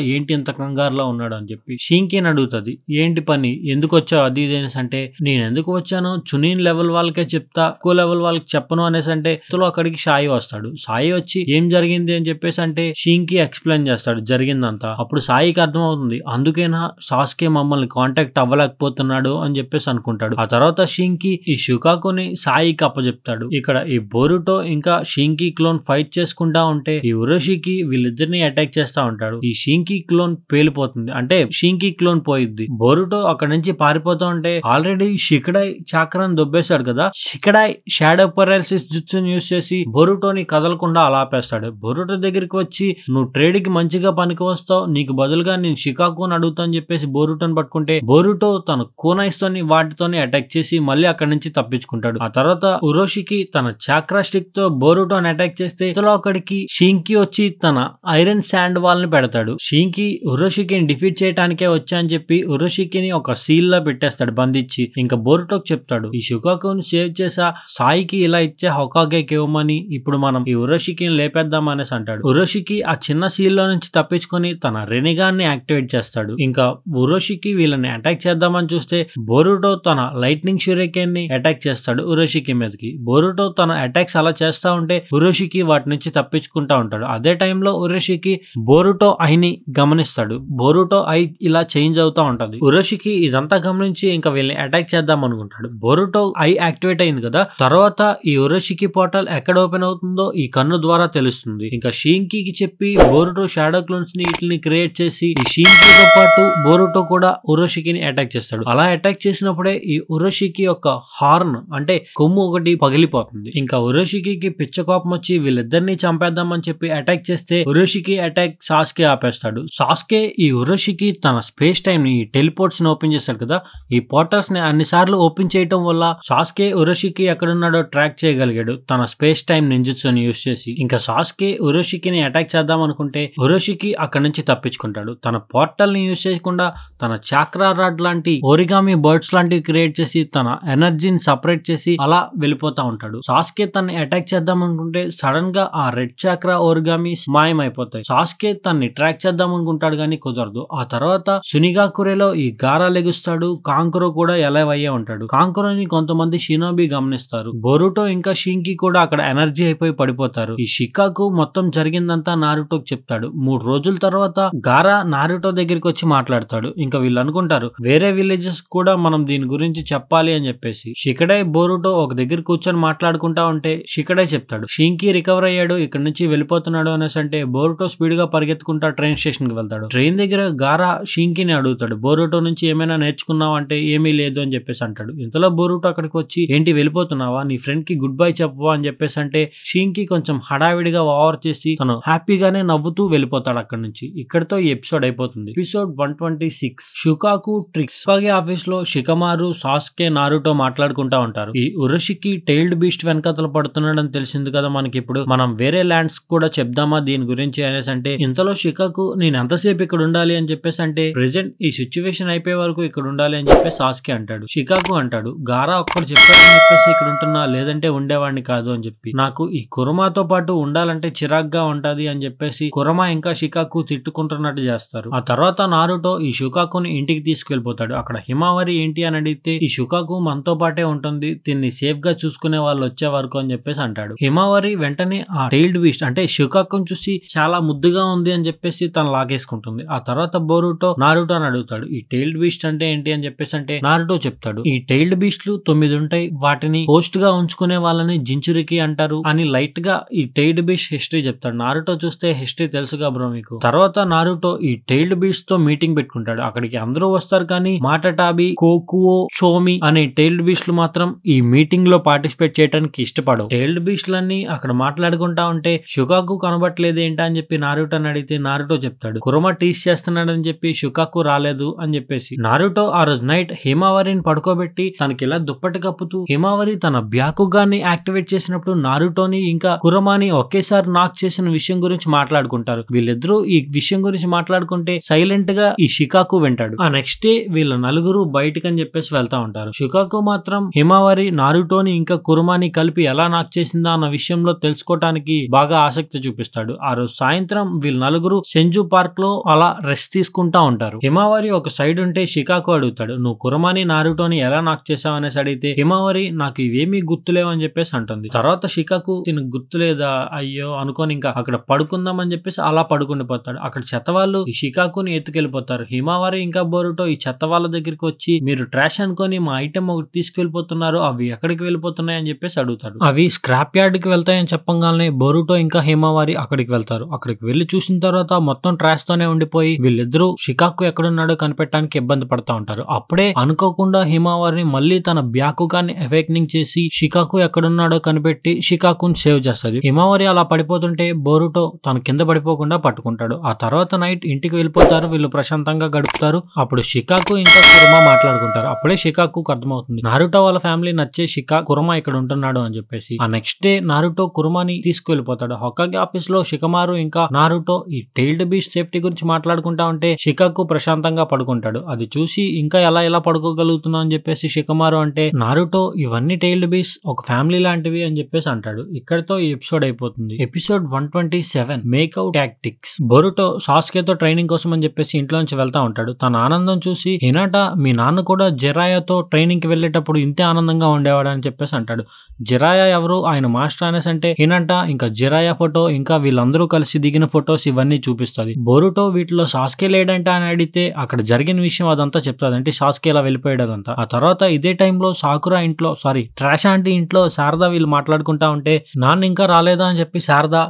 ఏంటి ఇంత కంగారులో ఉన్నాడు అని చెప్పి. షింకిని అడుగుతుంది ఏంటి పని ఎందుకు వచ్చావు అది ఇది అనేసి అంటే నేను ఎందుకు వచ్చాను చునీన్ లెవెల్ వాళ్ళకే చెప్తా ఎక్కువ లెవెల్ వాళ్ళకి చెప్పను అనేసి అంటే ఇంతలో అక్కడికి సాయి వస్తాడు. సాయి వచ్చి ఏం జరిగింది అని చెప్పేసి అంటే షింకి ఎక్స్ప్లెయిన్ చేస్తాడు జరిగిందంతా. అప్పుడు సాయికి అర్థం అవుతుంది అందుకేనా సాస్కే మమ్మల్ని కాంటాక్ట్ అవ్వలేకపోతున్నాడు అని చెప్పేసి అనుకుంటాడు. ఆ తర్వాత షింకి ఈ షుకాకుని సాయికి అప్పచెప్తాడు. ఇక్కడ ఈ బోరుటో ఇంకా షింకి క్లోన్ ఫైట్ చేసుకుంటా ఉంటే ఈ ఉరోషికి వీళ్ళిద్దరిని అటాక్ చేస్తా ఉంటాడు. ఈ షింకి క్లోన్ పేలిపోతుంది అంటే షింకి క్లోన్ పోయిద్ది. బోరుటో అక్కడ నుంచి పారిపోతా ఉంటే ఆల్రెడీ షికడాయ్ చాక్రాన్ని దొబ్బేశాడు కదా. షికడాయ్ షాడో పెరాలిసిస్ జుట్సుని యూజ్ చేసి బోరుటోని కదలకుండా అలా ఆపేస్తాడు. బోరుటో దగ్గరికి వచ్చి నువ్వు ట్రేడ్ కి మంచిగా పనికి వస్తావు నీకు బదులుగా నేను షికాకుని అడుగుతా అని చెప్పేసి బోరుటోని పట్టుకుంటే బోరుటో తన కోనైస్ తోని వాటితోని అటాక్ చేసి మళ్ళీ అక్కడి నుంచి తప్పించుకుంటాడు. ఆ తర్వాత ఉరోషికి తన చాక్రా స్టిక్ తో బోరుటోని అటాక్ చేస్తే ఇంతలో అక్కడికి షింకి వచ్చి తన ఐరన్ శాండ్ వాల్ ని పెడతాడు. షింకి ఉరోషికిని డిఫీట్ చేయడానికే వచ్చా అని చెప్పి ఉరోషికిని ఒక సీల్ లా పెట్టేస్తాడు బంధించి. ఇంకా బోరుటోకి చెప్తాడు ఈ షుకాకుని సేవ్ చేసా సాయికి ఇలా ఇచ్చే హొకాగేకి ఇవ్వమని ఇప్పుడు మనం ఈ ఉరోషికిని లేపేద్దాం అనేసి అంటాడు. ఉరోషికి ఆ చిన్న సీల్ లో నుంచి తప్పించుకొని తన రెనిగాన్ని యాక్టివేట్ చేస్తాడు. ఇంకా ఉరోషికి వీళ్ళని అటాక్ చేద్దామని చూస్తే బోరుటో తన లైట్నింగ్ షూరికెన్ ని అటాక్ చేస్తాడు ఉరోషికి మీదకి. బోరుటో తన అటాక్స్ అలా చేస్తా ఉంటే ఉరోషికి వాటి నుంచి తప్పించుకుంటా ఉంటాడు. అదే టైంలో ఉరోషికి బోరుటో ఐని గమనిస్తాడు. బోరుటో ఐ ఇలా చేంజ్ అవుతా ఉంటది. ఉరోషికి ఇదంతా గమనించి ఇంకా వీళ్ళని అటాక్ చేద్దాం అనుకుంటాడు. బోరుటో ఐ యాక్టివేట్ అయింది కదా. తర్వాత ఈ ఉరోషికి పోర్టల్ ఎక్కడ ఓపెన్ అవుతుందో ఈ కన్ను ద్వారా తెలుస్తుంది. ఇంకా షింకి చెప్పి బోరుటో షాడో క్లోన్స్ ని వీటిని క్రియేట్ చేసి ఈ షింకితో పాటు బోరుటో కూడా ఉరోషికిని అటాక్ చేస్తాడు. అలా అటాక్ చేసినప్పుడే ఈ ఉరోషికి యొక్క హార్న్ అంటే కొమ్ము ఒకటి పగిలిపోతుంది. ఇంకా ఉరోషికి పిచ్చ కోపం వచ్చి వీళ్ళిద్దరిని చంపేద్దామని చెప్పి అటాక్ చేస్తే ఉరోషికి అటాక్ సాస్కే ఆపేస్తాడు. సాస్కే ఈ ఉరోషికి తన స్పేస్ టైమ్ ని, ఈ టెలిపోర్ట్స్ ని ఓపెన్ చేస్తాడు కదా, ఈ పోర్టల్స్ ని అన్నిసార్లు ఓపెన్ చేయటం వల్ల సాస్కే ఉరోషికి ఎక్కడున్నాడో ట్రాక్ చేయగలిగాడు తన స్పేస్ టైమ్ నింజుట్సుని యూజ్ చేసి. ఇంకా సాస్కే ఉరోషికిని అటాక్ చేద్దాం అనుకుంటే ఉరోషికి అక్కడి నుంచి తప్పించుకుంటాడు. తన పోర్టల్ ని యూజ్ చేయకుండా తన చాక్రా రాడ్ లాంటి ఓరిగామి బర్డ్స్ లాంటివి క్రియేట్ చేసి తన ఎనర్జీని సపరేట్ చేసి అలా వెళ్ళిపోతా ఉంటాడు. సాస్కే తన్ని అటాక్ చేద్దాం అనుకుంటే సడన్ గా ఆ రెడ్ చాక్రా ఓరిగామి మాయమైపోతాయి. సాస్కే తన్ని ట్రాక్ చేద్దాం అనుకుంటాడు కానీ కుదరదు. ఆ తర్వాత సునిగాకురేలో ఈ గారా లెగుస్తాడు. కాంకురో కూడా ఎలైవ్ అయ్యే ఉంటాడు. కాంకురోని కొంతమంది షినోబి గమనిస్తారు. బొరుటో ఇంకా షింకి కూడా అక్కడ ఎనర్జీ అయిపోయి పడిపోతారు. ఈ షికాకు మొత్తం జరిగిందంతా నారుటోకి చెప్తాడు. 3 రోజుల తర్వాత గారా నారుటో దగ్గరికి వచ్చి మాట్లాడతాడు. ఇంకా వీళ్ళు అనుకుంటారు వేరే విలేజెస్ కూడా మనం దీని గురించి చెప్పాలి అని చెప్పేసి. షికడై బొరుటో ఒక దగ్గర కూర్చొని మాట్లాడుకుంటా ఉంటే షికడై చెప్తాడు షింకి రికవర్ అయ్యాడు, ఇక్కడ నుంచి వెళ్ళిపోతున్నాడు అనేసి. అంటే బొరుటో స్పీడ్ గా పరిగెత్తుకుంటా ట్రైన్ స్టేషన్ కి వెళ్తాడు. ట్రైన్ దగ్గర గారా షింకిని అడుగుతాడు బొరుటో నుంచి ఏమైనా నేర్చుకున్నావా అంటే ఏమీ లేదు అని చెప్పేసి అంటాడు. ఇంతలో బొరుటో అక్కడికి వచ్చి ఏంటి వెళ్ళిపోతున్నావా, నీ ఫ్రెండ్ కి గుడ్ బై చెప్పవా అని చెప్పేసి అంటే షింకి కొంచెం హడావిడిగా ఓవర్ చేసి తను హ్యాపీగానే నవ్వుతూ వెళ్ళిపోతాడు అక్కడి నుంచి. ఇక్కడతో ఈ ఎపిసోడ్ అయిపోతుంది. Episode 126 Shukaku tricks. షికాగే ఆఫీస్ లో షికమారు, సాస్కే, నారుటో మాట్లాడుకుంటా ఉంటారు. ఈ ఉరోషికి టైల్డ్ బీస్ట్ వెనకతలు పడుతున్నాడని తెలిసింది కదా మనకి. ఇప్పుడు మనం వేరే ల్యాండ్స్ కూడా చెప్దామా దీని గురించి అనేసి అంటే ఇంతలో షికాకు నేను ఎంతసేపు ఇక్కడ ఉండాలి అని చెప్పేసి అంటే ప్రెజెంట్ ఈ సిచ్యువేషన్ అయిపోయే వరకు ఇక్కడ ఉండాలి అని చెప్పేసి సాస్కే అంటాడు. షికాకు అంటాడు గారా ఒక్కడు చెప్పాడని చెప్పేసి ఇక్కడ ఉంటున్నా, లేదంటే ఉండేవాడిని కాదు అని చెప్పి. నాకు ఈ కురమాతో పాటు ఉండాలంటే చిరాగ్గా ఉంటది అని చెప్పేసి కురమా ఇంకా షికాకు తిట్టుకుంటున్నట్టు చేస్తారు. ఆ తర్వాత నారుటో ఈ షుకాకుని ఇంటికి తీసుకెళ్లిపోతాడు. అక్కడ హిమావరి ఏంటి అని అడిగితే ఈ షుకాకు మనతో పాటే ఉంటుంది, దీన్ని సేఫ్ గా చూసుకునే వాళ్ళు వచ్చే వరకు అని చెప్పేసి అంటాడు. హిమావరి వెంటనే ఆ టైల్డ్ బీస్ట్ అంటే షుకాకుని చూసి చాలా ముద్దుగా ఉంది అని చెప్పేసి తను లాగేసుకుంటుంది. ఆ తర్వాత బొరుటో నారుటో అని అడుగుతాడు ఈ టైల్డ్ బీస్ట్ అంటే ఏంటి అని చెప్పేసి అంటే నారుటో చెప్తాడు ఈ టైల్డ్ బీస్ట్లు 9 ఉంటాయి, వాటిని హోస్ట్ గా ఉంచుకునే వాళ్ళని జించురికి అంటారు అని లైట్ గా ఈ టైల్డ్ బీస్ట్ హిస్టరీ చెప్తాడు. నారుటో చూస్తే హిస్టరీ తెలుసుగా బ్రో మీకు. తర్వాత నారుటో ఈ టైల్డ్ బీస్ట్ తో మీటింగ్ పెట్టుకుంటాడు. అక్కడికి అందరూ వస్తారు కానీ మాటటాబి, కోకువో, షోమి అనే టైల్డ్ బీస్ట్లు మాత్రం ఈ మీటింగ్ లో పార్టిసిపేట్ చేయడానికి ఇష్టపడవు. టైల్డ్ బీస్ట్లన్నీ అక్కడ మాట్లాడుకుంటా ఉంటే షుకాకు కనబట్లేదు ఏంటా అని చెప్పి నారుటో అని అడిగితే నారుటో చెప్తాడు కురమా టీస్ చేస్తున్నాడని చెప్పి షుకాకు రాలేదు అని చెప్పేసి. నారుటో ఆ రోజు నైట్ హిమావరిని పడుకోబెట్టి తనకి ఇలా దుప్పటి కప్పుతూ హిమావరి తన బ్యాకుగాన్ని యాక్టివేట్ చేసినప్పుడు నారుటోని ఇంకా కురమాని ఒకేసారి నాక్ చేసిన విషయం గురించి మాట్లాడుకుంటారు. వీళ్ళిద్దరూ ఈ విషయం గురించి మాట్లాడుకుంటే సైలెంట్ గా ఈ షికాకు వింటాడు. ఆ నెక్స్ట్ డే వీళ్ళ నలుగురు బయటికి అని చెప్పేసి వెళ్తా ఉంటారు. షికాకు మాత్రం హిమావరి నారుటోని ఇంకా కురమాని కలిపి ఎలా నాక్ చేసిందా అన్న విషయంలో తెలుసుకోవటానికి బాగా ఆసక్తి చూపిస్తాడు. ఆ రోజు సాయంత్రం వీళ్ళ నలుగురు సెంజు పార్క్ లో అలా రెస్ట్ తీసుకుంటా ఉంటారు. హిమావరి ఒక సైడ్ ఉంటే షికాకు అడుగుతాడు నువ్వు కురమాని నారుటోని ఎలా నాక్ చేసావు అనేసి అడిగితే హిమావరి నాకు ఇవేమీ గుర్తులేవు అని చెప్పేసి అంటుంది. తర్వాత షికాకు తినకు గుర్తులేదా అయ్యో అనుకోని ఇంకా అక్కడ పడుకుందాం అని చెప్పేసి అలా పడుకుండిపోతాడు. అక్కడ చెత్త వాళ్ళు ఈ షికాకుని ఎత్తుకెళ్ళిపోతారు. హిమావరి ఇంకా బొరుటో ఈ చెత్త వాళ్ళ దగ్గరికి వచ్చి మీరు ట్రాష్ అనుకొని మా ఐటమ్ ఒకటి తీసుకెళ్లిపోతున్నారు, అవి ఎక్కడికి వెళ్ళిపోతున్నాయి అని చెప్పేసి అడుగుతాడు. అవి స్క్రాప్ యార్డ్ కి వెళ్తాయని చెప్పగానే బొరుటో ఇంకా హిమావరి అక్కడికి వెళ్తారు. అక్కడికి వెళ్లి చూసిన తర్వాత మొత్తం ట్రాష్ తోనే ఉండిపోయి వీళ్ళిద్దరూ షికాకు ఎక్కడున్నాడో కనిపెట్టడానికి ఇబ్బంది పడతా ఉంటారు. అప్పుడే అనుకోకుండా హిమావరిని మళ్ళీ తన బ్యాకుగాన్ని అవేక్నింగ్ చేసి షికాకు ఎక్కడున్నాడో కనిపెట్టి షికాకుని సేవ్ చేస్తుంది. హిమావరి అలా పడిపోతుంటే బొరుటో తన కింద పడిపోకుండా పట్టుకుంటాడు. ఆ తర్వాత నైట్ ఇంటికి వెళ్ళిపోతారు. వీళ్ళు ప్రశాంతంగా గడుపుతారు. అప్పుడు షికాకు ఇంకా కురమా మాట్లాడుకుంటారు. అప్పుడే షికాకుకు అర్థమవుతుంది నారుటో వాళ్ళ ఫ్యామిలీ నచ్చే కురమా ఇక్కడ ఉంటున్నాడు అని చెప్పేసి. ఆ నెక్స్ట్ డే నారుటో కురమాని తీసుకువెళ్ళిపోతాడు. హొకాగే ఆఫీస్ లో షికమారు ఇంకా నారుటో ఈ టైల్డ్ బీస్ట్ సేఫ్టీ గురించి మాట్లాడుకుంటా ఉంటే షికాకు ప్రశాంతంగా పడుకుంటాడు. అది చూసి ఇంకా ఎలా పడుకోగలుగుతున్నావు అని చెప్పేసి షికమారు అంటే నారుటో ఇవన్నీ టైల్డ్ బీస్ట్ ఒక ఫ్యామిలీ లాంటివి అని చెప్పేసి అంటాడు. ఇక్కడతో ఈ ఎపిసోడ్ అయిపోతుంది. Episode 127 మేకౌట్ tactics. బొరుటో సాస్కేతో ట్రైనింగ్ కోసం అని చెప్పేసి ఇంట్లో నుంచి వెళ్తా ఉంటాడు. తన ఆనందం చూసి హినాటా మీ నాన్న కూడా జిరాయాతో ట్రైనింగ్ కి వెళ్ళేటప్పుడు ఇంతే ఆనందంగా ఉండేవాడు అని చెప్పేసి అంటాడు. జిరాయా ఎవరు, ఆయన మాస్టర్ అనేసి అంటే హినాటా ఇంకా జిరాయా ఫోటో ఇంకా వీళ్ళందరూ కలిసి దిగిన ఫొటోస్ ఇవన్నీ చూపిస్తుంది. బొరుటో వీటిలో సాస్కే లేడంట అని అడిగితే అక్కడ జరిగిన విషయం అదంతా చెప్తాది. అంటే సాస్కే ఇలా వెళ్ళిపోయాడు అదంతా. ఆ తర్వాత ఇదే టైంలో సాకురా ఇంట్లో ట్రాష్ ఆంటీ ఇంట్లో శారదా వీళ్ళు మాట్లాడుకుంటా ఉంటే నాన్న ఇంకా రాలేదా అని చెప్పి శారదా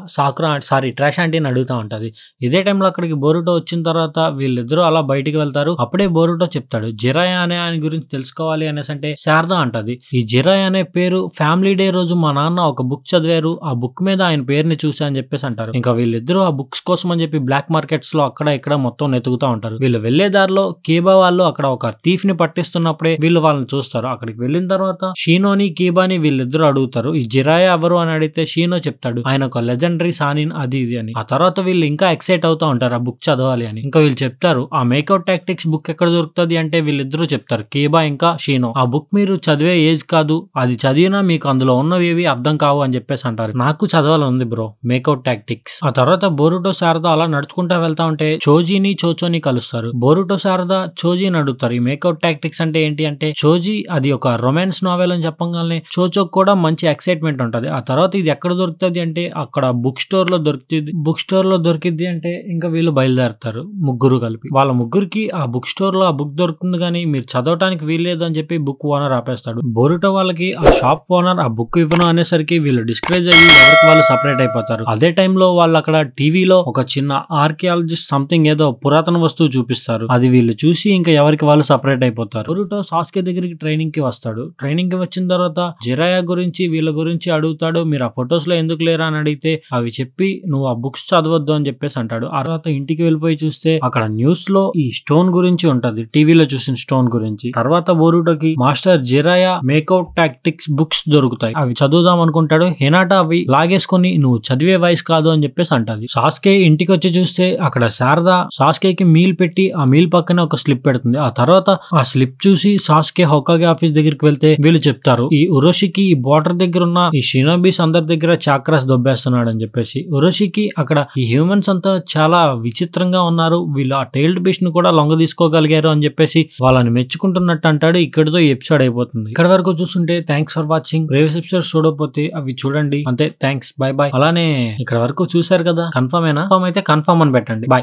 ట్రాష్ ఆంటీని అడుగుతా ఉంటది. ఇదే టైంలో అక్కడికి బొరుటో వచ్చిన తర్వాత వీళ్ళిద్దరూ అలా బయటికి వెళ్తారు. అప్పుడే బొరుటో చెప్తాడు జిరాయా అనే ఆయన గురించి తెలుసుకోవాలి అనేసి అంటే శారదా అంటది ఈ జిరాయ్ అనే పేరు ఫ్యామిలీ డే రోజు మా నాన్న ఒక బుక్ చదివారు, ఆ బుక్ మీద ఆయన పేరుని చూసా అని చెప్పేసి అంటారు. ఇంకా వీళ్ళిద్దరూ ఆ బుక్స్ కోసం అని చెప్పి బ్లాక్ మార్కెట్స్ లో అక్కడ ఇక్కడ మొత్తం నెతుకుతా ఉంటారు. వీళ్ళు వెళ్లే దారిలో కీబా వాళ్ళు అక్కడ ఒక థీఫ్ ని పట్టిస్తున్నప్పుడే వీళ్ళు వాళ్ళని చూస్తారు. అక్కడికి వెళ్ళిన తర్వాత షీనోని కీబాని వీళ్ళిద్దరూ అడుగుతారు, ఈ జిరాయ్ ఎవరు అని అడిగితే షీనో చెప్తాడు ఆయన ఒక లెజెండరీ సానిన్ అది ఇది అని. ఆ తర్వాత వీళ్ళు ఇంకా ఎక్సైట్ అవుతా ఉంటారు ఆ బుక్ చదవాలి అని. ఇంకా వీళ్ళు చెప్తారు ఆ మేకౌట్ టాక్టిక్స్ బుక్ ఎక్కడ దొరుకుతుంది అంటే వీళ్ళిద్దరూ చెప్తారు కీబా ఇంకా షీనో, ఆ బుక్ మీరు చదివే ఏజ్ కాదు, అది చదివినా మీకు అందులో ఉన్నవి ఏవి అర్థం కావు అని చెప్పేసి అంటారు. నాకు చదవాలని ఉంది బ్రో మేకౌట్ టాక్టిక్స్. ఆ తర్వాత బోరుటో శారదా అలా నడుచుకుంటా వెళ్తా ఉంటే చోజీని చోచోని కలుస్తారు. బోరుటో శారదా చోజీని అడుగుతారు ఈ మేకౌట్ టాక్టిక్స్ అంటే ఏంటి అంటే, చోజీ అది ఒక రొమాన్స్ నావెల్ అని చెప్పగానే చోచోకి కూడా మంచి ఎక్సైట్మెంట్ ఉంటది. ఆ తర్వాత ఇది ఎక్కడ దొరుకుతుంది అంటే అక్కడ బుక్ స్టోర్ లో దొరుకుతుంది. బుక్ స్టోర్ లో దొరికింది అంటే ఇంకా వీళ్ళు బయలుదేరుతారు ముగ్గురు కలిపి. వాళ్ళ ముగ్గురికి ఆ బుక్ స్టోర్ లో ఆ బుక్ దొరుకుతుంది కానీ మీరు చదవటానికి వీల్లేదు అని చెప్పి బుక్ ఓనర్ ఆపేస్తాడు. బోరుటో వాళ్ళకి ఆ షాప్ ఓనర్ ఆ బుక్ ఇవ్వను అనేసరికి వీళ్ళు డిస్కరేజ్ అయ్యి ఎవరికి వాళ్ళు సపరేట్ అయిపోతారు. అదే టైంలో వాళ్ళు అక్కడ టీవీలో ఒక చిన్న ఆర్కియాలజిస్ట్ సంథింగ్ ఏదో పురాతన వస్తువు చూపిస్తారు. అది వీళ్ళు చూసి ఇంకా ఎవరికి వాళ్ళు సపరేట్ అయిపోతారు. బోరుటో సాస్కే దగ్గరికి ట్రైనింగ్ కి వస్తాడు. ట్రైనింగ్ కి వచ్చిన తర్వాత జిరాయా గురించి వీళ్ళ గురించి అడుగుతాడు. మీరు ఆ ఫొటోస్ లో ఎందుకు లేరా అని అడిగితే అవి చెప్పి నువ్వు ఆ బుక్స్ చదవద్దు అని చెప్పేసి అంటాడు. ఆ తర్వాత ఇంటికి వెళ్ళిపోయి చూస్తే అక్కడ న్యూస్ లో ఈ స్టోన్ గురించి ఉంటది, టీవీలో చూసిన స్టోన్ గురించి. తర్వాత బోరుటోకి మాస్టర్ జిరాయా మేకౌట్ టాక్టిక్స్ బుక్స్ దొరుకుతాయి, అవి చదువుదాం అనుకుంటాడు. హెనాటా అవి లాగేసుకొని నువ్వు చదివే వయసు కాదు అని చెప్పేసి అంటది. సాస్కే ఇంటికి వచ్చి చూస్తే అక్కడ శారదా సాస్కేకి మీల్ పెట్టి ఆ మీల్ పక్కనే ఒక స్లిప్ పెడుతుంది. ఆ తర్వాత ఆ స్లిప్ చూసి సాస్కే హోకాగే ఆఫీస్ దగ్గరికి వెళ్తే వీళ్ళు చెప్తారు ఈ ఉరోషికి ఈ బార్డర్ దగ్గర ఉన్న ఈ షినోబీస్ అందరి దగ్గర చాక్రాస్ దొబ్బేస్తున్నాడు అని చెప్పేసి. ఉరోషికి అక్కడ ఈ హ్యూమన్స్ అంతా చాలా విచిత్రంగా ఉన్నారు, వీళ్ళు ఆ టైల్డ్ బీస్ట్ ని కూడా లొంగ తీసుకోగలిగారు అని చెప్పేసి వాళ్ళని మెచ్చుకుంటున్నట్టు అంటాడు. ఇక్కడితో ఈ ఎపిసోడ్ అయిపోతుంది. ఇక్కడ వరకు చూస్తుంటే thanks for watching. Previous episodes చూడకపోతే అవి చూడండి. అంతే, థ్యాంక్స్, బై బాయ్. అలానే ఇక్కడ వరకు చూసారు కదా, కన్ఫర్మ్ అయినా? కన్ఫర్మ్ అయితే కన్ఫర్మ్ అని పెట్టండి. బాయ్.